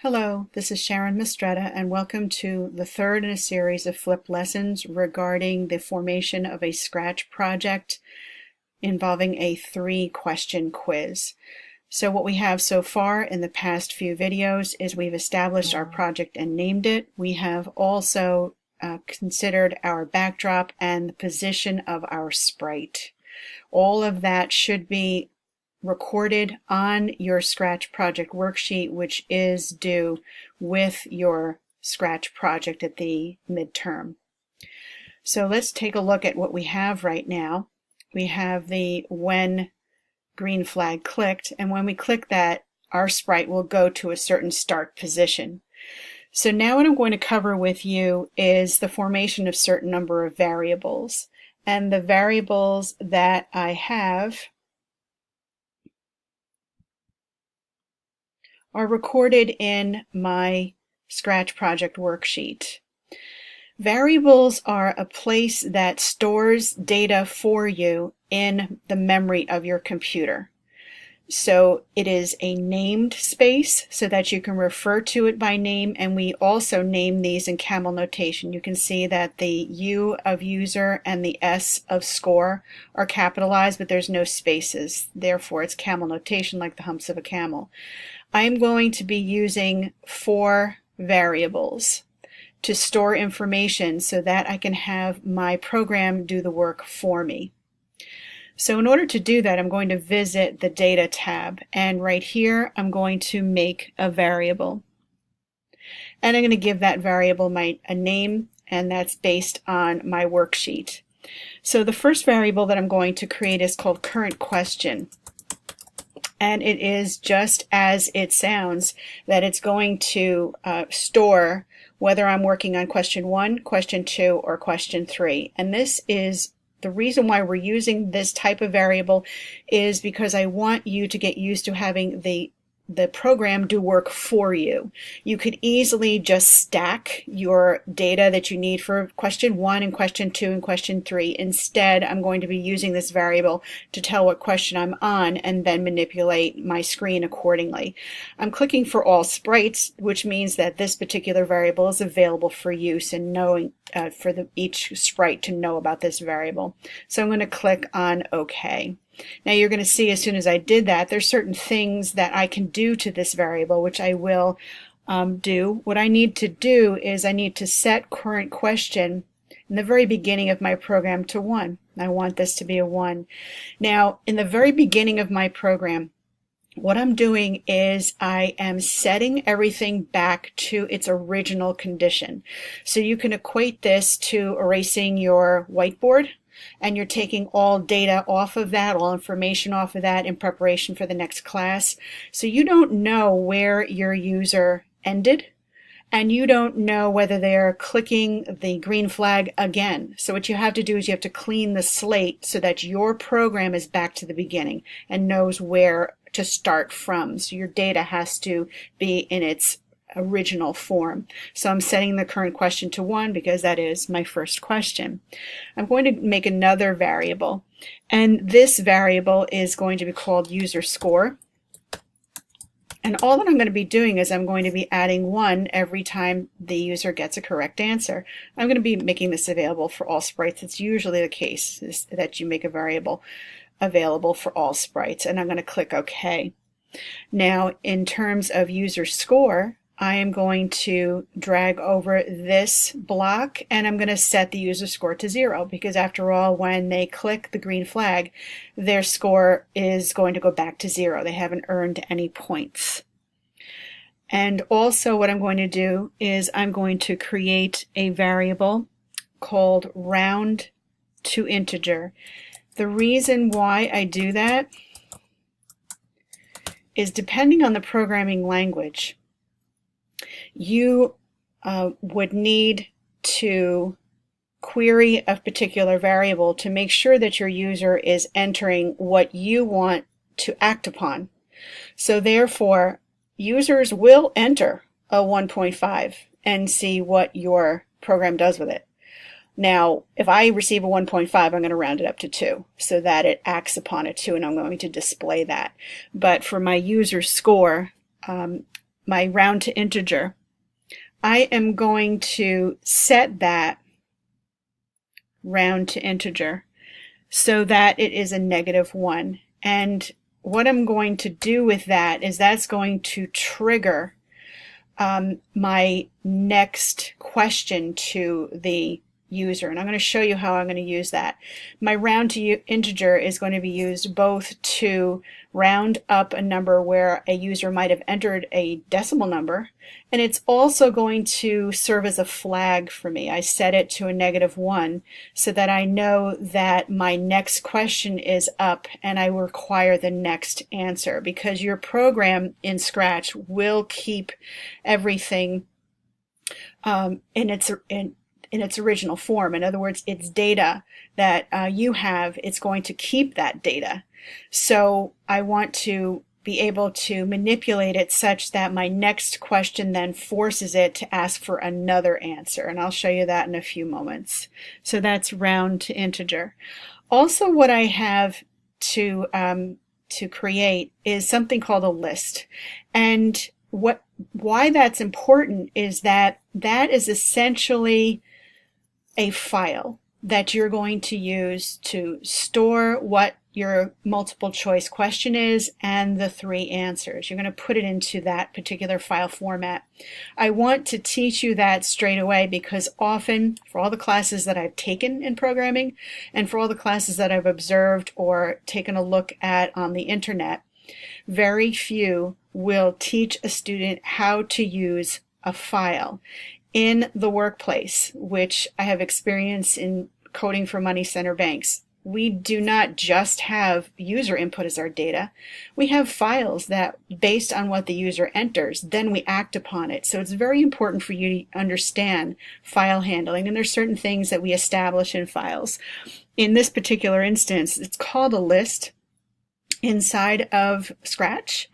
Hello, this is Sharon Mistretta, and welcome to the third in a series of flipped lessons regarding the formation of a Scratch project involving a 3-question quiz. So what we have so far in the past few videos is we've established our project and named it. We have also considered our backdrop and the position of our sprite. All of that should be recorded on your Scratch project worksheet, which is due with your Scratch project at the midterm. So let's take a look at what we have right now. We have the when green flag clicked, and when we click that, our sprite will go to a certain start position. So now what I'm going to cover with you is the formation of certain number of variables. And the variables that I have are recorded in my Scratch project worksheet. Variables are a place that stores data for you in the memory of your computer. So it is a named space so that you can refer to it by name, and we also name these in camel notation. You can see that the U of user and the S of score are capitalized, but there's no spaces. Therefore, it's camel notation like the humps of a camel. I'm going to be using 4 variables to store information so that I can have my program do the work for me. So in order to do that, I'm going to visit the Data tab, and right here I'm going to make a variable. And I'm going to give that variable a name, and that's based on my worksheet. So the first variable that I'm going to create is called current question. And it is just as it sounds, that it's going to store whether I'm working on question 1, question 2, or question 3. And this is the reason why we're using this type of variable is because I want you to get used to having the program do work for you. You could easily just stack your data that you need for question 1 and question 2 and question 3. Instead, I'm going to be using this variable to tell what question I'm on and then manipulate my screen accordingly. I'm clicking for all sprites, which means that this particular variable is available for use and knowing for each sprite to know about this variable. So I'm going to click on OK. Now you're going to see as soon as I did that, there's certain things that I can do to this variable, which I will do. What I need to do is I need to set current question in the very beginning of my program to 1. I want this to be a 1. Now, in the very beginning of my program, what I'm doing is I am setting everything back to its original condition. So you can equate this to erasing your whiteboard, and you're taking all data off of that, all information off of that in preparation for the next class. So you don't know where your user ended, and you don't know whether they're clicking the green flag again. So what you have to do is you have to clean the slate so that your program is back to the beginning and knows where to start from. So your data has to be in its original form. So I'm setting the current question to 1 because that is my first question. I'm going to make another variable, and this variable is going to be called user score. And all that I'm going to be doing is I'm going to be adding 1 every time the user gets a correct answer. I'm going to be making this available for all sprites. It's usually the case is that you make a variable available for all sprites, and I'm going to click OK. Now, in terms of user score, I am going to drag over this block, and I'm going to set the user score to 0 because after all, when they click the green flag, their score is going to go back to 0. They haven't earned any points. And also what I'm going to do is I'm going to create a variable called round to integer. The reason why I do that is depending on the programming language, you would need to query a particular variable to make sure that your user is entering what you want to act upon. So therefore, users will enter a 1.5 and see what your program does with it. Now, if I receive a 1.5, I'm going to round it up to 2 so that it acts upon a 2, and I'm going to display that. But for my user score, my round to integer, I am going to set that round to integer so that it is a -1. And what I'm going to do with that is that's going to trigger my next question to the user. And I'm going to show you how I'm going to use that. My round to integer is going to be used both to round up a number where a user might have entered a decimal number, and it's also going to serve as a flag for me. I set it to a -1 so that I know that my next question is up and I require the next answer, because your program in Scratch will keep everything in its original form. In other words, its data that you have, it's going to keep that data. So I want to be able to manipulate it such that my next question then forces it to ask for another answer. And I'll show you that in a few moments. So that's round to integer. Also, what I have to create is something called a list. And why that's important is that that is essentially a file that you're going to use to store what your multiple choice question is and the 3 answers. You're going to put it into that particular file format. I want to teach you that straight away because often, for all the classes that I've taken in programming and for all the classes that I've observed or taken a look at on the internet, very few will teach a student how to use a file. In the workplace, which I have experience in coding for money center banks, we do not just have user input as our data. We have files that, based on what the user enters, then we act upon it. So it's very important for you to understand file handling, and there's certain things that we establish in files. In this particular instance, it's called a list inside of Scratch,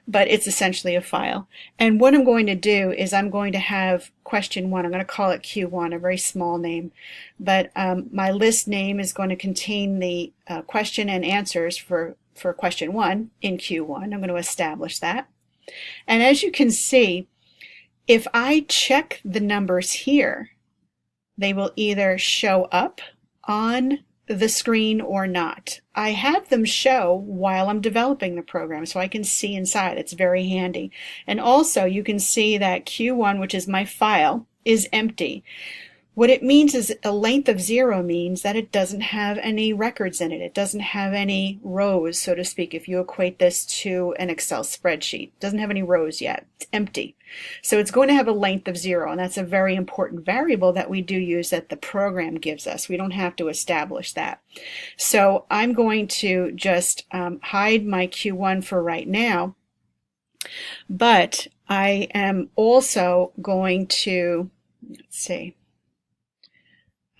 but it's essentially a file. And what I'm going to do is I'm going to have question 1. I'm going to call it Q1, a very small name. But my list name is going to contain the question and answers for question 1 in Q1. I'm going to establish that. And as you can see, if I check the numbers here, they will either show up on the screen or not. I have them show while I'm developing the program so I can see inside. It's very handy. And also you can see that Q1, which is my file, is empty. What it means is a length of 0 means that it doesn't have any records in it. It doesn't have any rows, so to speak, if you equate this to an Excel spreadsheet. It doesn't have any rows yet. It's empty. So it's going to have a length of 0, and that's a very important variable that we do use that the program gives us. We don't have to establish that. So I'm going to just hide my Q1 for right now, but I am also going to, let's see,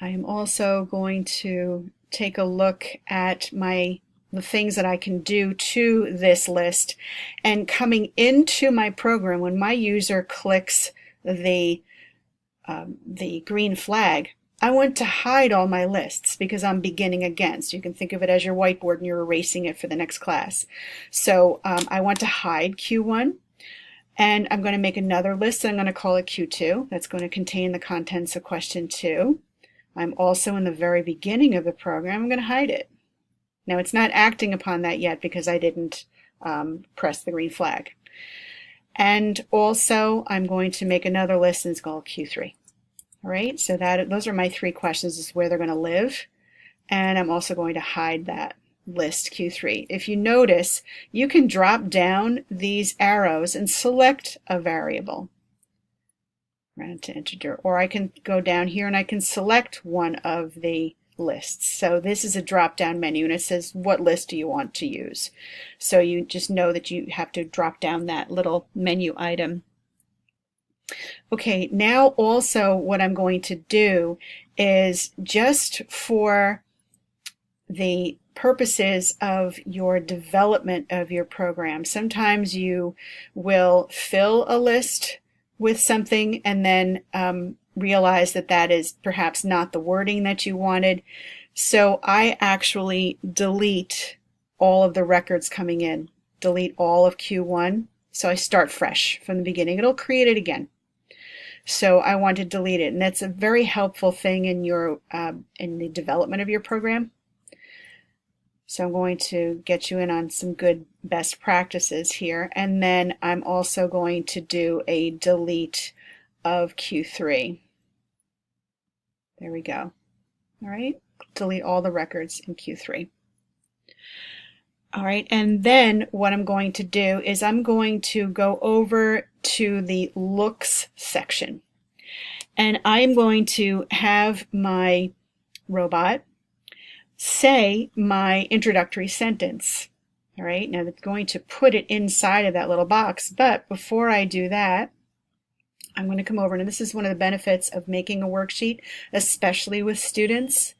I am also going to take a look at the things that I can do to this list. And coming into my program, when my user clicks the green flag, I want to hide all my lists because I'm beginning again. So you can think of it as your whiteboard and you're erasing it for the next class. So I want to hide Q1. And I'm going to make another list, and I'm going to call it Q2. That's going to contain the contents of question 2. I'm also in the very beginning of the program. I'm going to hide it. Now it's not acting upon that yet because I didn't press the green flag. And also I'm going to make another list, and it's called Q3. All right, so those are my 3 questions. This is where they're going to live. And I'm also going to hide that list Q3. If you notice, you can drop down these arrows and select a variable. Round to integer, or I can go down here and I can select one of the lists. So this is a drop-down menu, and it says what list do you want to use. So you just know that you have to drop down that little menu item. Okay, now also what I'm going to do is, just for the purposes of your development of your program, sometimes you will fill a list with something and then realize that that is perhaps not the wording that you wanted. So I actually delete all of the records coming in. Delete all of Q1, So I start fresh from the beginning. It'll create it again. So I want to delete it, and that's a very helpful thing in your in the development of your program. So I'm going to get you in on some good best practices here, and then I'm also going to do a delete of Q3. There we go. All right, delete all the records in Q3. All right, and then what I'm going to do is I'm going to go over to the looks section. And I'm going to have my robot say my introductory sentence. All right, now it's going to put it inside of that little box. But before I do that, I'm going to come over, and this is one of the benefits of making a worksheet, especially with students,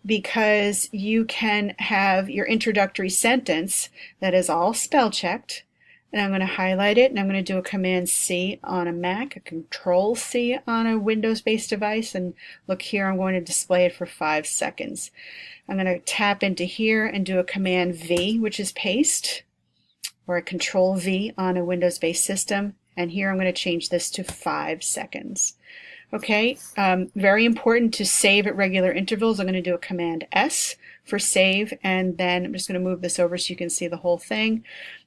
because you can have your introductory sentence that is all spell checked, and I'm going to highlight it, and I'm going to do a Command-C on a Mac, a Control-C on a Windows-based device, and look here, I'm going to display it for 5 seconds. I'm going to tap into here and do a Command-V, which is paste, or a Control-V on a Windows-based system, and here I'm going to change this to 5 seconds. Okay, very important to save at regular intervals. I'm going to do a Command-S for save, and then I'm just going to move this over so you can see the whole thing.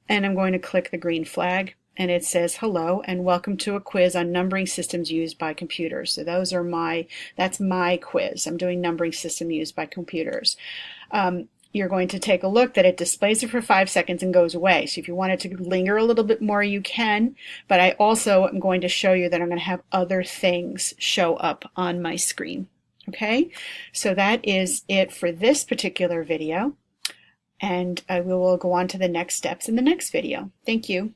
And I'm going to click the green flag, and it says hello and welcome to a quiz on numbering systems used by computers. So those are that's my quiz. I'm doing numbering system used by computers. You're going to take a look that it displays it for 5 seconds and goes away. So if you wanted to linger a little bit more, you can, but I also am going to show you that I'm going to have other things show up on my screen. Okay, so that is it for this particular video, and we will go on to the next steps in the next video. Thank you.